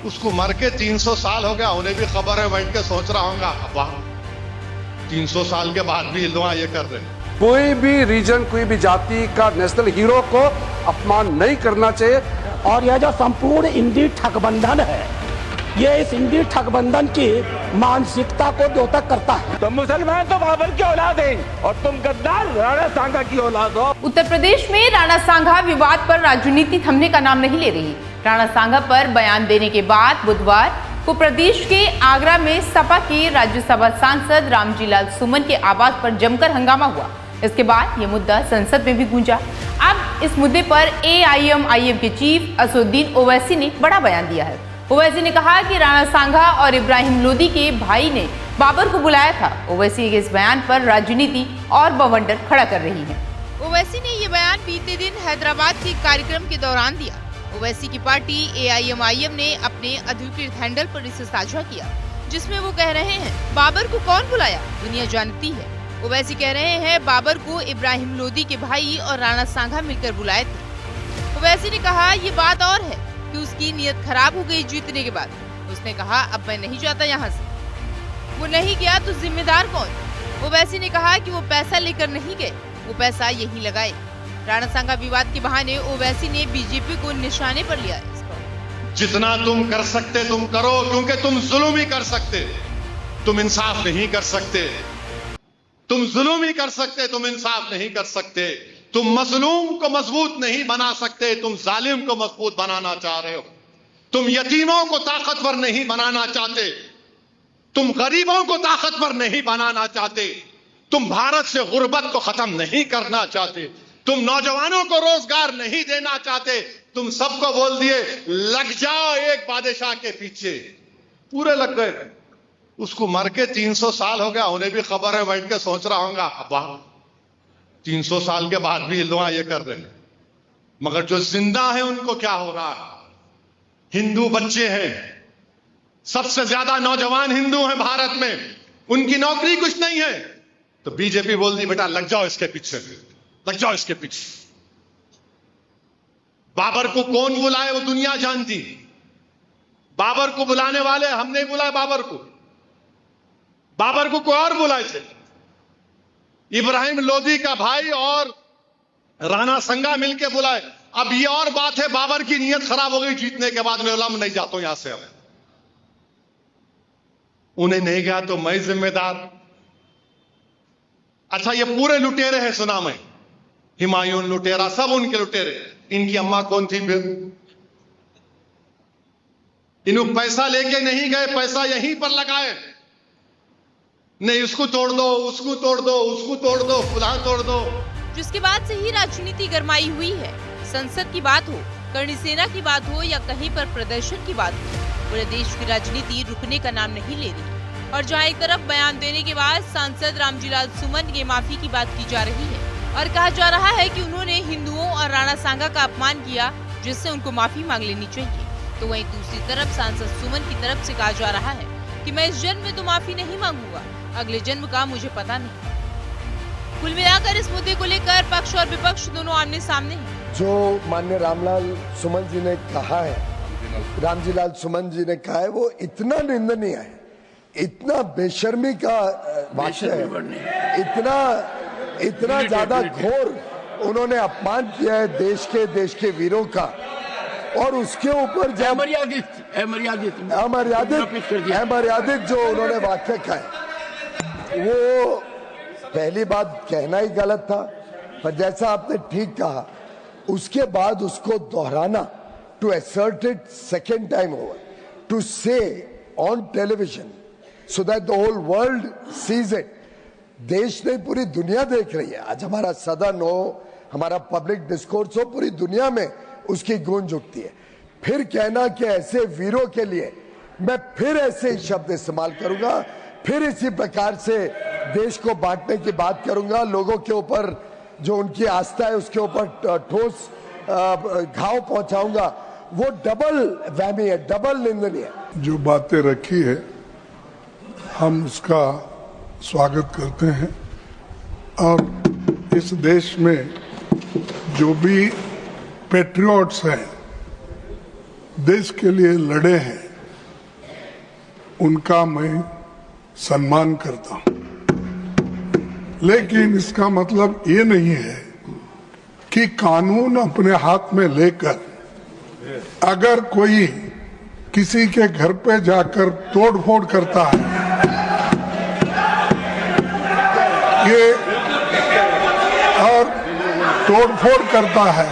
उसको मर के 300 साल हो गया, उन्हें भी खबर है, बैठ के सोच रहा होगा वाह 300 साल के बाद भी हिंदुआ ये कर रहे हैं। कोई भी रीजन, कोई भी जाति का नेशनल हीरो को अपमान नहीं करना चाहिए। और यह जो संपूर्ण हिंदी ठगबंधन है, ये इस हिंदी ठगबंधन की मानसिकता को द्योतक करता है। तो मुसलमान तो बाबर की औलाद हैं और तुम गद्दार राणा सांगा की औलाद हो। उत्तर प्रदेश में राणा सांगा विवाद पर राजनीति थमने का नाम नहीं ले रही। राणा सांगा पर बयान देने के बाद बुधवार को प्रदेश के आगरा में सपा के राज्यसभा सांसद रामजी लाल सुमन के आवास पर जमकर हंगामा हुआ। इसके बाद ये मुद्दा संसद में भी गूंजा। अब इस मुद्दे पर AIMIM के चीफ असदुद्दीन ओवैसी ने बड़ा बयान दिया है। ओवैसी ने कहा कि राणा सांगा और इब्राहिम लोदी के भाई ने बाबर को बुलाया था। ओवैसी के इस बयान पर राजनीति और बवंडर खड़ा कर रही है। ओवैसी ने ये बयान बीते दिन हैदराबाद के कार्यक्रम के दौरान दिया। ओवैसी की पार्टी AIMIM ने अपने अधिकृत हैंडल पर इसे साझा किया, जिसमें वो कह रहे हैं बाबर को कौन बुलाया, दुनिया जानती है। ओवैसी कह रहे हैं बाबर को इब्राहिम लोदी के भाई और राणा सांगा मिलकर बुलाए थे। ओवैसी ने कहा ये बात और है कि उसकी नीयत खराब हो गई जीतने के बाद। उसने कहा अब मैं नहीं जाता यहाँ से। वो नहीं गया तो जिम्मेदार कौन? ओवैसी ने कहा कि वो पैसा लेकर नहीं गए, वो पैसा यहीं लगाए। राणा सांगा विवाद के बहाने ओवैसी ने बीजेपी को निशाने पर लिया। जितना तुम कर सकते तुम करो, क्योंकि तुम जुल्म ही कर सकते, तुम इंसाफ नहीं कर सकते। तुम जुल्म ही कर सकते, तुम इंसाफ नहीं कर सकते। तुम मजलूम को मजबूत नहीं बना सकते, तुम जालिम को मजबूत बनाना चाह रहे हो। तुम यतीमों को ताकतवर नहीं बनाना चाहते, तुम गरीबों को ताकतवर नहीं बनाना चाहते, तुम भारत से गुर्बत को खत्म नहीं करना चाहते, तुम नौजवानों को रोजगार नहीं देना चाहते। तुम सबको बोल दिए लग जाओ एक बादशाह के पीछे, पूरे लग गए। उसको मर के 300 साल हो गया, उन्हें भी खबर है, बैठ के सोच रहा होगा वाह 300 साल के बाद भी हिंदुआ ये कर रहे हैं। मगर जो जिंदा है उनको क्या हो रहा है? हिंदू बच्चे हैं, सबसे ज्यादा नौजवान हिंदू हैं भारत में, उनकी नौकरी कुछ नहीं है। तो बीजेपी बोल दी बेटा लग जाओ इसके पीछे, लग जाओ इसके पीछे। बाबर को कौन बुलाए वो दुनिया जानती। बाबर को बुलाने वाले हम नहीं बुलाए, बाबर को कोई और बुलाए थे। इब्राहिम लोदी का भाई और राणा सांगा मिलके बुलाए। अब ये और बात है बाबर की नीयत खराब हो गई जीतने के बाद, मैं नहीं जाता हूं यहां से। अब उन्हें नहीं गया तो मैं जिम्मेदार। अच्छा ये पूरे लुटेरे हैं, सुना मैं, हुमायूं लुटेरा, सब उनके लुटेरे। इनकी अम्मा कौन थी फिर? इन्हों पैसा लेके नहीं गए, पैसा यहीं पर लगाए। नहीं उसको तोड़ दो, उसको तोड़ दो, उसको तोड़ दो, फुला तोड़ दो। जिसके बाद से ही राजनीति गरमाई हुई है। संसद की बात हो, करणी सेना की बात हो या कहीं पर प्रदर्शन की बात हो, पूरे देश की राजनीति रुकने का नाम नहीं ले रही। और जहां एक तरफ बयान देने के बाद सांसद रामजी लाल सुमन की माफी की बात की जा रही है और कहा जा रहा है कि उन्होंने हिंदुओं और राणा सांगा का अपमान किया, जिससे उनको माफी मांग लेनी चाहिए, तो वहीं दूसरी तरफ सांसद सुमन की तरफ से कहा जा रहा है कि मैं इस जन्म में तो माफी नहीं मांगूंगा, अगले जन्म का मुझे पता नहीं। कुल मिलाकर इस मुद्दे को लेकर पक्ष और विपक्ष दोनों आमने सामने हैं। जो माननीय रामलाल सुमन जी ने कहा है, रामजी लाल सुमन जी ने कहा है, वो इतना निंदनीय है, इतना बेशर्मी का वाक्य है, इतना ज्यादा घोर उन्होंने अपमान किया है देश के वीरों का। और उसके ऊपर जब अमर्यादित जो उन्होंने वाक्य कहा है, वो पहली बात कहना ही गलत था, पर जैसा आपने ठीक कहा उसके बाद उसको दोहराना, to assert it second time over, to say on television so that the whole world sees it। देश नहीं पूरी दुनिया देख रही है। आज हमारा सदन हो, हमारा पब्लिक डिस्कोर्स हो, पूरी दुनिया में उसकी गूंज उठती है। फिर कहना कि ऐसे वीरों के लिए मैं फिर ऐसे ही शब्द इस्तेमाल करूंगा, फिर इसी प्रकार से देश को बांटने की बात करूंगा, लोगों के ऊपर जो उनकी आस्था है उसके ऊपर ठोस घाव पहुंचाऊंगा, वो डबल वहमी है, डबल निंदनीय है। जो बातें रखी है हम उसका स्वागत करते हैं। और इस देश में जो भी पैट्रियट्स हैं, देश के लिए लड़े हैं, उनका मैं सम्मान करता हूं, लेकिन इसका मतलब ये नहीं है कि कानून अपने हाथ में लेकर अगर कोई किसी के घर पे जाकर तोड़फोड़ करता है, ये और तोड़फोड़ करता है,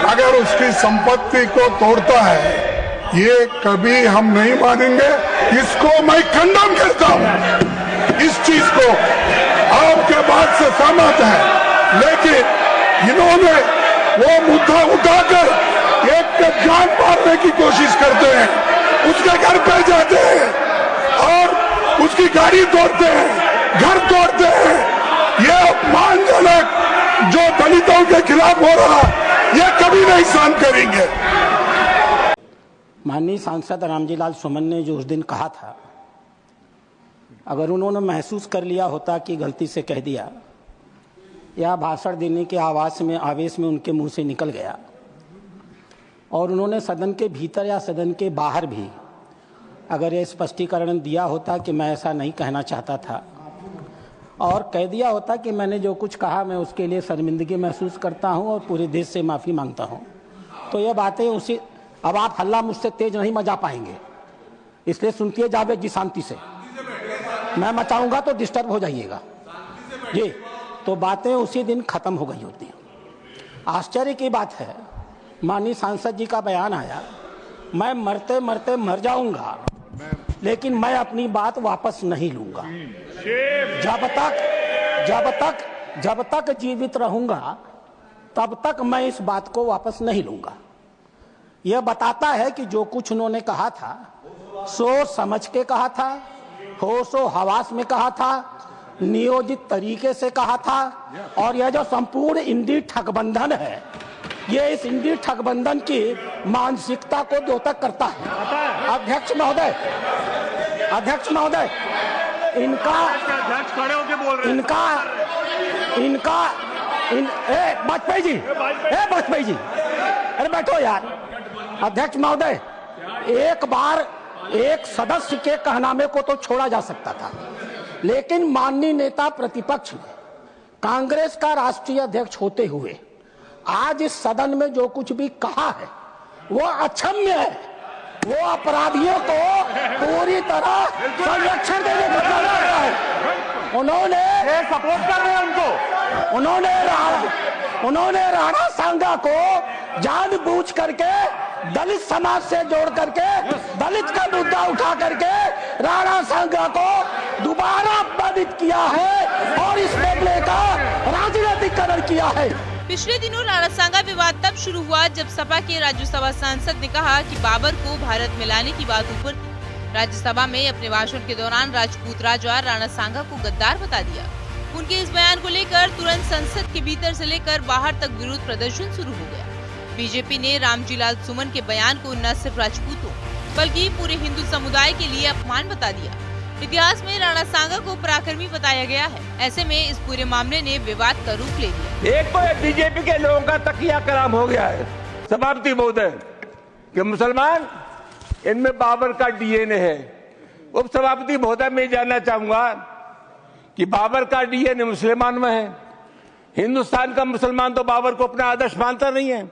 अगर उसकी संपत्ति को तोड़ता है, ये कभी हम नहीं मानेंगे। इसको मैं खंडन करता हूं। इस चीज को आपके बात से सहमत है, लेकिन इन्होंने वो मुद्दा उठाकर एक पे जान मारने की कोशिश करते हैं, उसके घर पे जाते हैं और उसकी गाड़ी तोड़ते हैं, घर तोड़ते हैं। ये अपमानजनक जो दलितों के खिलाफ हो रहा, ये कभी नहीं सहन करेंगे। माननीय सांसद रामजीलाल सुमन ने जो उस दिन कहा था, अगर उन्होंने महसूस कर लिया होता कि गलती से कह दिया या भाषण देने के आवेश में उनके मुंह से निकल गया, और उन्होंने सदन के भीतर या सदन के बाहर भी अगर ये स्पष्टीकरण दिया होता कि मैं ऐसा नहीं कहना चाहता था, और कह दिया होता कि मैंने जो कुछ कहा मैं उसके लिए शर्मिंदगी महसूस करता हूं और पूरे देश से माफ़ी मांगता हूं, तो ये बातें उसी। अब आप हल्ला मुझसे तेज नहीं मचा पाएंगे, इसलिए सुनती जावेद जी शांति से। मैं मचाऊंगा तो डिस्टर्ब हो जाइएगा जी। तो बातें उसी दिन खत्म हो गई होती हैं। आश्चर्य की बात है, माननीय सांसद जी का बयान आया, मैं मरते मरते मर जाऊंगा लेकिन मैं अपनी बात वापस नहीं लूंगा। जब तक जीवित रहूंगा तब तक मैं इस बात को वापस नहीं लूंगा। यह बताता है कि जो कुछ उन्होंने कहा था सोच समझ के कहा था, होशो हवास में कहा था, नियोजित तरीके से कहा था, और यह जो संपूर्ण इंडी ठगबंधन है, ये इस इंडी ठगबंधन की मानसिकता को द्योतक करता है। अध्यक्ष महोदय, वाजपेयी जी, अरे बैठो यार। अध्यक्ष महोदय, एक बार एक सदस्य के कहनामे को तो छोड़ा जा सकता था, लेकिन माननीय नेता प्रतिपक्ष ने कांग्रेस का राष्ट्रीय अध्यक्ष होते हुए आज इस सदन में जो कुछ भी कहा है वो अक्षम्य है। वो अपराधियों को पूरी तरह संरक्षण देने का काम करता है। उन्होंने सपोर्ट कर रहे हैं उनको, उन्होंने राणा सांगा को जानबूझ करके दलित समाज से जोड़ करके दलित का मुद्दा उठा करके राणा सांगा को दोबारा अपमानित किया है और इस मामले का राजनीतिकरण किया है। पिछले दिनों राणा सांगा विवाद तब शुरू हुआ जब सपा के राज्यसभा सांसद ने कहा कि बाबर को भारत में लाने की बात ऊपर थी। राज्यसभा में अपने भाषण के दौरान राजपूत राजा राणा सांगा को गद्दार बता दिया। उनके इस बयान को लेकर तुरंत संसद के भीतर से लेकर बाहर तक विरोध प्रदर्शन शुरू हो गया। बीजेपी ने रामजीलाल सुमन के बयान को न सिर्फ राजपूतों बल्कि पूरे हिंदू समुदाय के लिए अपमान बता दिया। इतिहास में राणा सांगा को पराक्रमी बताया गया है। ऐसे में इस पूरे मामले ने विवाद का रूप ले लिया। एक तो बीजेपी के लोगों का तकिया कलाम हो गया है सभापति महोदय कि मुसलमान इनमें बाबर का डीएनए है। उप सभापति महोदय, मैं जानना चाहूंगा कि बाबर का डीएनए मुसलमान में है। हिंदुस्तान का मुसलमान तो बाबर को अपना आदर्श मानता नहीं है,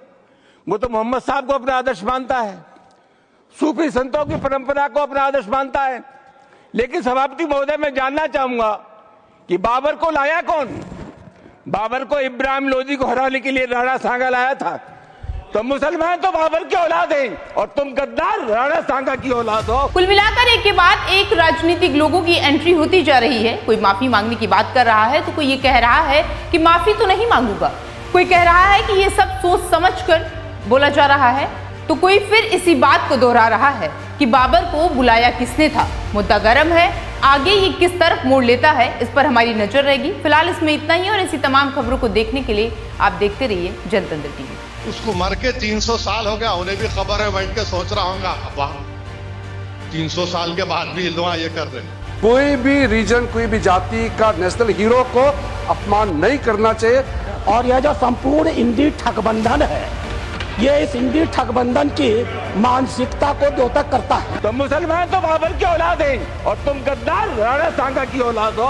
वो तो मोहम्मद साहब को अपना आदर्श मानता है, सूफी संतों की परंपरा को अपना आदर्श मानता है। लेकिन सभापति महोदय, मैं जानना चाहूंगा कि बाबर को लाया कौन? बाबर को इब्राहिम लोदी को हराने के लिए राणा सांगा लाया था। तो मुसलमान तो बाबर की औलाद हैं और तुम गद्दार राणा सांगा की औलाद हो। कुल मिलाकर एक के बाद एक राजनीतिक लोगों की एंट्री होती जा रही है। कोई माफी मांगने की बात कर रहा है तो कोई ये कह रहा है कि माफी तो नहीं मांगूंगा, कोई कह रहा है कि ये सब सोच समझकर बोला जा रहा है, तो कोई फिर इसी बात को दोहरा रहा है कि बाबर को बुलाया किसने था। मुद्दा गर्म है, आगे ये किस तरफ मोड़ लेता है इस पर हमारी नजर रहेगी। फिलहाल इसमें इतना ही और ऐसी तमाम खबरों को देखने के लिए आप देखते रहिए जनतंत्र टीवी। उसको मर के 300 साल हो गया, उन्हें भी खबर है, बैठ के सोच रहा होगा वाह 300 साल के बाद भी हिंदुआ ये कर रहे हैं। कोई भी रीजन, कोई भी जाति का नेशनल हीरो को अपमान नहीं करना चाहिए। और यह जो संपूर्ण इंडी ठगबंधन है, ये इस इंडी ठगबंधन की मानसिकता को द्योतक करता है। तो मुसलमान तो बाबर की औलाद हैं और तुम गद्दार राणा सांगा की औलाद हो।